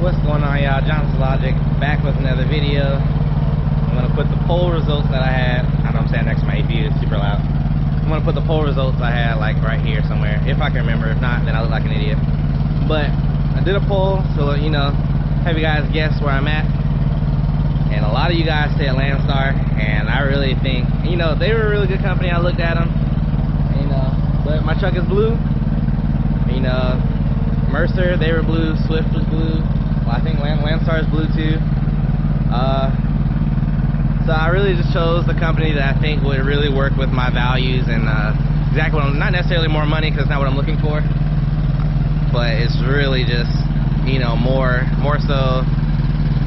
What's going on, y'all? Johnson Logic back with another video. I'm gonna put the poll results that I had. I know I'm standing next to my APU, it's super loud. I'm gonna put the poll results I had like right here somewhere, if I can remember. If not, then I look like an idiot. But I did a poll, so you know, have you guys guess where I'm at? And a lot of you guys said Landstar, and I really think, you know, they were a really good company. I looked at them, you know, but my truck is blue. You know, Mercer, they were blue. Swift was blue. Well, I think Landstar is blue too. So I really just chose the company that I think would really work with my values and exactly what I'm, not necessarily more money because it's not what I'm looking for, but it's really just, you know, more so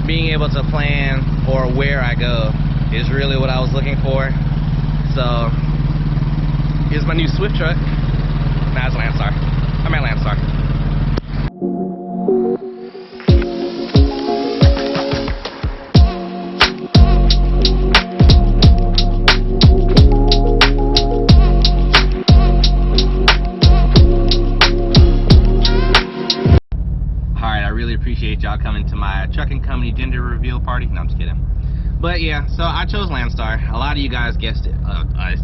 being able to plan or where I go is really what I was looking for. So here's my new Swift truck. Nah, it's Landstar. I'm at Landstar. Appreciate y'all coming to my trucking company gender reveal party. No, I'm just kidding. But yeah, so I chose Landstar. A lot of you guys guessed it. A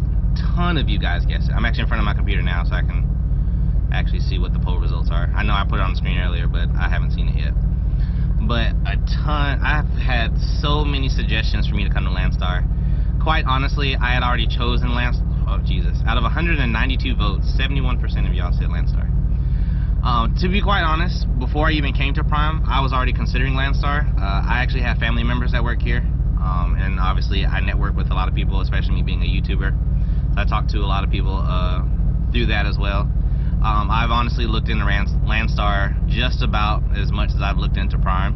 ton of you guys guessed it. I'm actually in front of my computer now, so I can actually see what the poll results are. I know I put it on the screen earlier, but I haven't seen it yet. But a ton. I've had so many suggestions for me to come to Landstar. Quite honestly, I had already chosen Landstar. Oh Jesus! Out of 192 votes, 71% of y'all said Landstar. To be quite honest, before I even came to Prime, I was already considering Landstar. I actually have family members that work here, and obviously I network with a lot of people, especially me being a YouTuber. So I talk to a lot of people through that as well. I've honestly looked into Landstar just about as much as I've looked into Prime,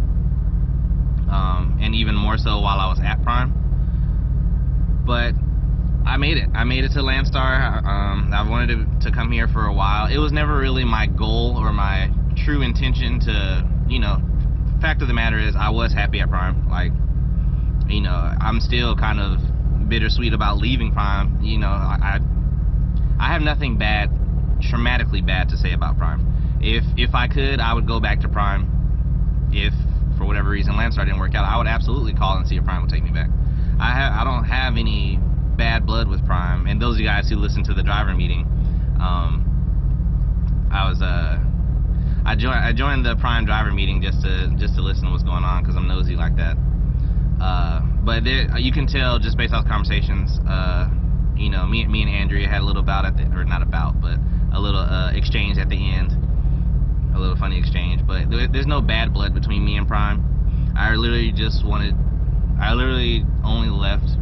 and even more so while I was at Prime. But I made it. I made it to Landstar. I've wanted to come here for a while. It was never really my goal or my true intention to, you know, fact of the matter is I was happy at Prime. Like, you know, I'm still kind of bittersweet about leaving Prime. You know, I have nothing bad, traumatically bad to say about Prime. If I could, I would go back to Prime. If, for whatever reason, Landstar didn't work out, I would absolutely call and see if Prime would take me back. I don't have any bad blood with Prime, and those of you guys who listened to the driver meeting, I joined the Prime driver meeting just to listen to what's going on because I'm nosy like that. But there, you can tell just based off conversations, you know, me and Andrea had a little bout at the, or not a bout, but a little exchange at the end, a little funny exchange. But there's no bad blood between me and Prime. I literally only left,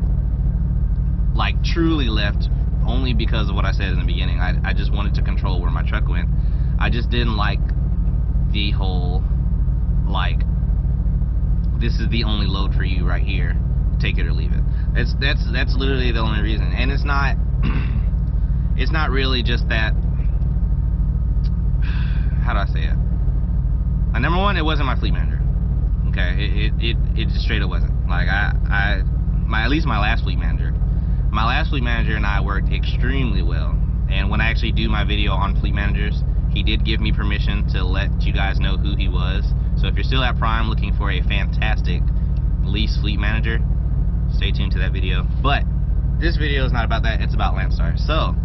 like truly left, only because of what I said in the beginning. I just wanted to control where my truck went. I just didn't like the whole, like, this is the only load for you right here, take it or leave it. That's literally the only reason. And it's not it's not really just that, how do I say it? Number one, it wasn't my fleet manager. Okay, it just straight up wasn't. Like at least my last fleet manager. My last fleet manager and I worked extremely well, and when I actually do my video on fleet managers, he did give me permission to let you guys know who he was. So if you're still at Prime looking for a fantastic lease fleet manager, stay tuned to that video. But this video is not about that, it's about Landstar. So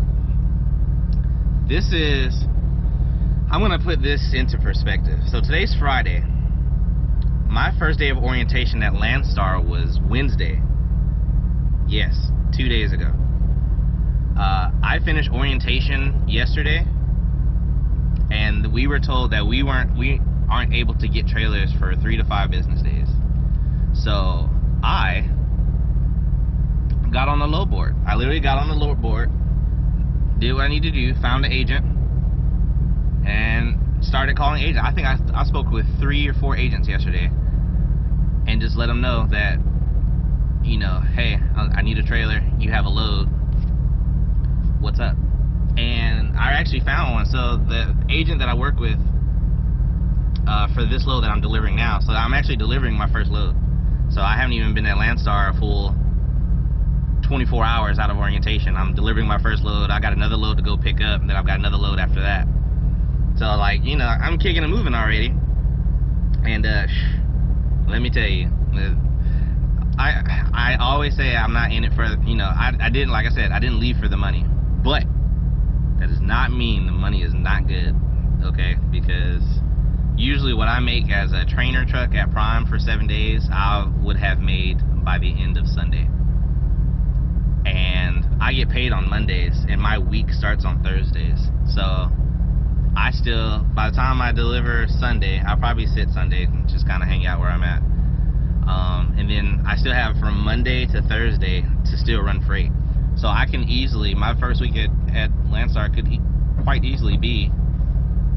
I'm gonna put this into perspective. So today's Friday. My first day of orientation at Landstar was Wednesday. Yes, 2 days ago. I finished orientation yesterday, and we were told that we aren't able to get trailers for 3 to 5 business days. So I got on the load board. I literally got on the load board, did what I need to do, found an agent, and started calling agents. I think I spoke with 3 or 4 agents yesterday, and just let them know that, you know, hey, I need a trailer, you have a load, what's up? And I actually found one. So the agent that I work with for this load that I'm delivering now, so I'm actually delivering my first load. So I haven't even been at Landstar a full 24 hours out of orientation. I'm delivering my first load, I got another load to go pick up, and then I've got another load after that. So, like, you know, I'm kicking and moving already. And let me tell you, I always say I'm not in it for, you know, I didn't, like I said, I didn't leave for the money, but that does not mean the money is not good, okay? Because usually what I make as a trainer truck at Prime for 7 days, I would have made by the end of Sunday. And I get paid on Mondays, and my week starts on Thursdays. So I still, by the time I deliver Sunday, I'll probably sit Sunday and just kind of hang out where I'm at. And then I still have from Monday to Thursday to still run freight. So I can easily, my first week at Landstar could quite easily be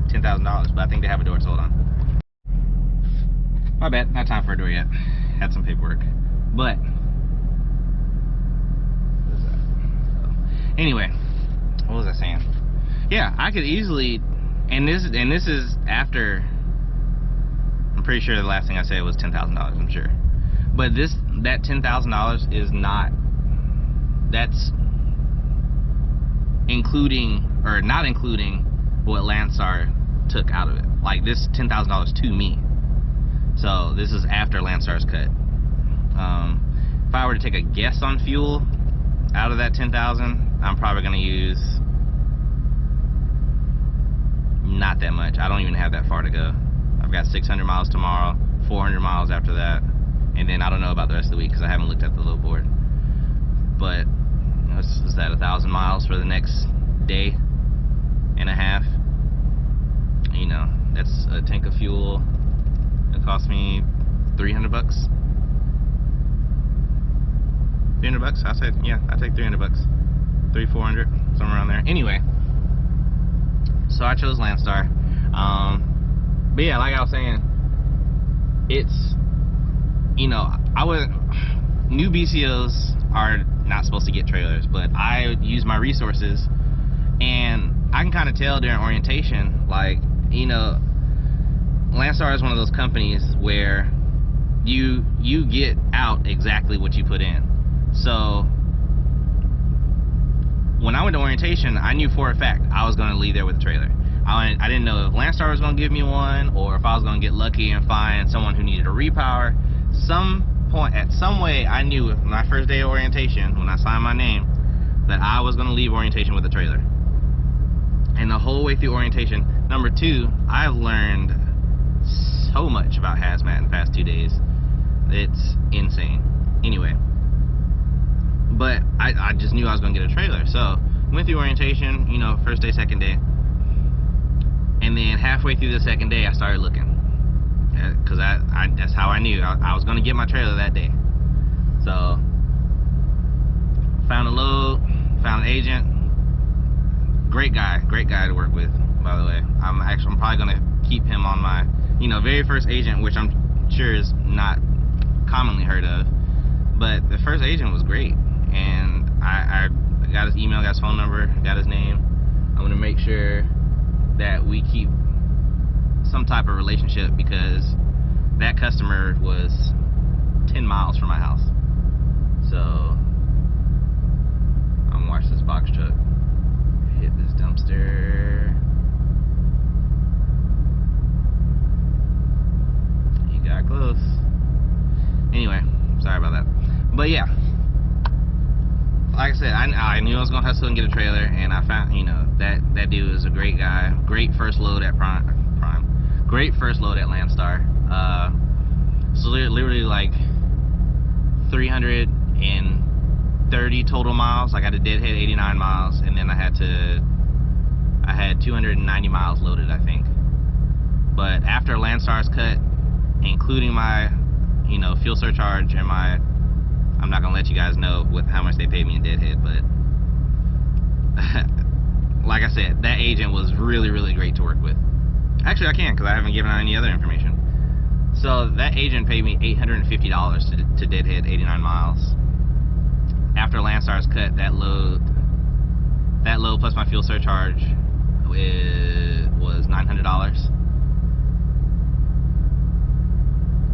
$10,000, but I think they have a door, so hold on. My bad, not time for a door yet. Had some paperwork. But, what is that? Anyway, what was I saying? Yeah, I could easily, and this is after, I'm pretty sure the last thing I said was $10,000, I'm sure. But that $10,000 is not, that's including, or not including what Landstar took out of it. Like, this $10,000 to me. So this is after Landstar's cut. If I were to take a guess on fuel out of that $10,000, I'm probably gonna use not that much. I don't even have that far to go. I've got 600 miles tomorrow, 400 miles after that, and then I don't know about the rest of the week because I haven't looked at the load board. But is that 1,000 miles for the next day and a half? You know, that's a tank of fuel. It cost me $300. $300? I said, yeah, I take $300. $300-400, somewhere around there. Anyway, so I chose Landstar. But yeah, like I was saying, it's, you know, new BCOs are not supposed to get trailers, but I use my resources, and I can kind of tell during orientation, like, you know, Landstar is one of those companies where you get out exactly what you put in. So when I went to orientation, I knew for a fact I was going to leave there with a trailer. I didn't know if Landstar was going to give me one, or if I was going to get lucky and find someone who needed a repower. At some way, I knew my first day of orientation, when I signed my name, that I was going to leave orientation with a trailer. And the whole way through orientation, number two, I've learned so much about hazmat in the past 2 days. It's insane. Anyway, but I just knew I was going to get a trailer. So went through orientation, you know, first day, second day. And then halfway through the second day, I started looking. Because that's how I knew I was going to get my trailer that day. So found a load, found an agent. Great guy to work with, by the way. I'm probably going to keep him on my, you know, very first agent, which I'm sure is not commonly heard of. But the first agent was great, and I got his email, got his phone number, got his name. I'm going to make sure that we keep some type of relationship, because that customer was 10 miles from my house. So I'm gonna watch this box truck hit this dumpster. He got close. Anyway, sorry about that. But yeah, like I said, I knew I was gonna hustle and get a trailer, and I found, you know, that dude is a great guy. Great first load at Prime. Great first load at Landstar. So literally like 330 total miles. Like I had a deadhead 89 miles, and then I had 290 miles loaded, I think. But after Landstar's cut, including my, you know, fuel surcharge and my, I'm not gonna let you guys know how much they paid me in deadhead, but like I said, that agent was really great to work with. Actually, I can, because I haven't given out any other information. So that agent paid me $850 to deadhead 89 miles. After Landstar's cut, that load plus my fuel surcharge was $900.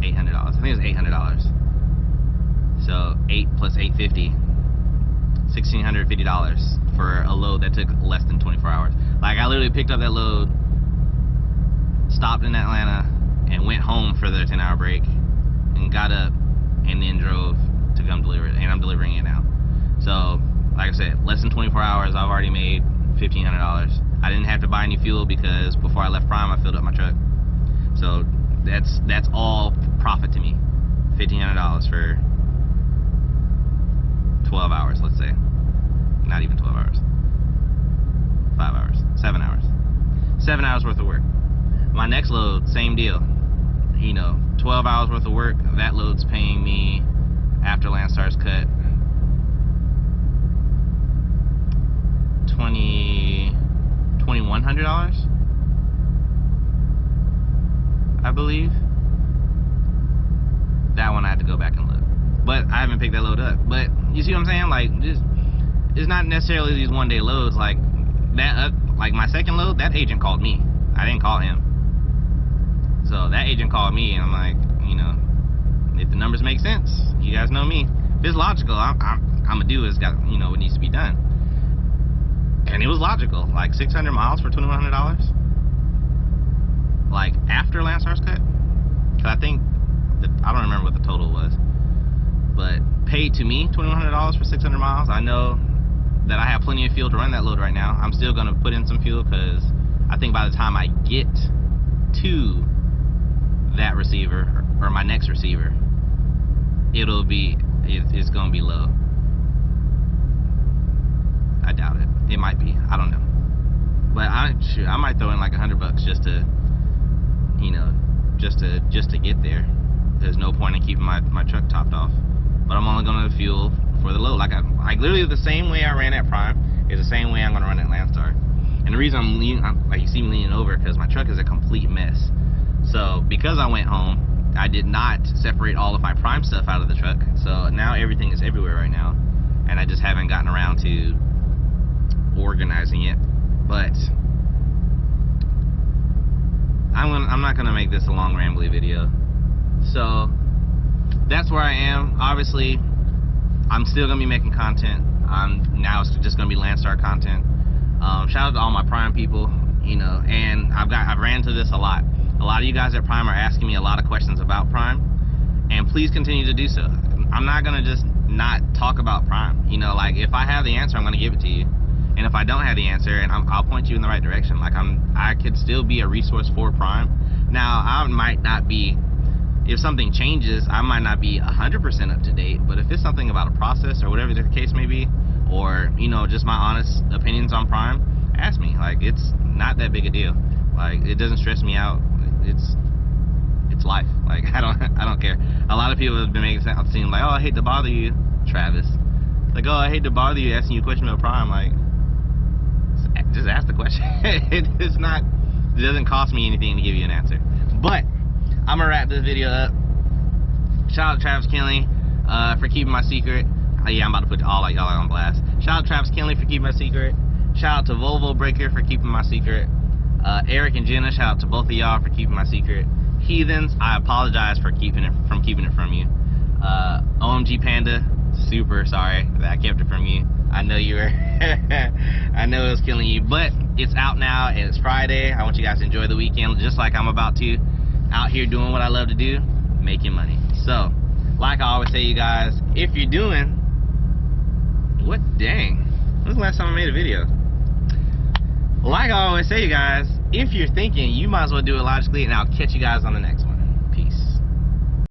$800. I think it was $800. So 8 plus 850, $1,650 for a load that took less than 24 hours. Like, I literally picked up that load, stopped in Atlanta, and went home for the 10-hour break and got up and then drove to come deliver it, and I'm delivering it now. So like I said, less than 24 hours I've already made $1,500. I didn't have to buy any fuel because before I left Prime I filled up my truck. So that's all profit to me. $1,500 for 12 hours, let's say. Not even 12 hours. 5 hours. 7 hours. 7 hours worth of work. My next load, same deal. You know, 12 hours worth of work. That load's paying me, after Landstar's cut, $2,100, I believe. That one I had to go back and look, but I haven't picked that load up. But you see what I'm saying? Like, just, it's not necessarily these one-day loads. Like that, like my second load, that agent called me. I didn't call him. So that agent called me, and I'm like, you know, if the numbers make sense, you guys know me. If it's logical, I'm gonna do it's got, you know, what needs to be done. And it was logical. Like 600 miles for $2,100. Like after Landstar's cut, cause I think I don't remember what the total was, but paid to me $2,100 for 600 miles. I know that I have plenty of fuel to run that load right now. I'm still gonna put in some fuel because I think by the time I get to that receiver or my next receiver, it's gonna be low. I doubt it. It might be. I don't know. But I might throw in like $100 just to, you know, just to get there. There's no point in keeping my truck topped off. But I'm only gonna fuel for the load. Like literally the same way I ran at Prime is the same way I'm gonna run at Landstar. And the reason I'm leaning, like you see me leaning over, because my truck is a complete mess. So because I went home, I did not separate all of my Prime stuff out of the truck. So now everything is everywhere right now, and I just haven't gotten around to organizing it. But I'm not gonna make this a long rambly video. So that's where I am. Obviously I'm still gonna be making content. Now it's just gonna be Landstar content. Shout out to all my Prime people, you know, and I've ran into this a lot. A lot of you guys at Prime are asking me a lot of questions about Prime, and please continue to do so. I'm not gonna just not talk about Prime. You know, like if I have the answer, I'm gonna give it to you. And if I don't have the answer, and I'll point you in the right direction. Like I could still be a resource for Prime. Now I might not be, if something changes, I might not be 100% up to date. But if it's something about a process or whatever the case may be, or you know, just my honest opinions on Prime, ask me. Like it's not that big a deal. Like it doesn't stress me out. It's life. Like I don't care. A lot of people have been making it seem like, oh, I hate to bother you, Travis. Like, oh, I hate to bother you asking you a question about Prime. Like, just ask the question. It doesn't cost me anything to give you an answer. But I'm gonna wrap this video up. Shout out to Travis Kinley for keeping my secret. Yeah, I'm about to put all y'all on blast. Shout out to Travis Kinley for keeping my secret. Shout out to Volvo Breaker for keeping my secret. Eric and Jenna, shout out to both of y'all for keeping my secret. Heathens, I apologize for keeping it from you. OMG Panda, super sorry that I kept it from you. I know you were I know it was killing you, but it's out now and it's Friday. I want you guys to enjoy the weekend just like I'm about to, out here doing what I love to do, making money. So like I always say, you guys, if you're doing what, dang, when's the last time I made a video? Like I always say, you guys, if you're thinking, you might as well do it logically, and I'll catch you guys on the next one.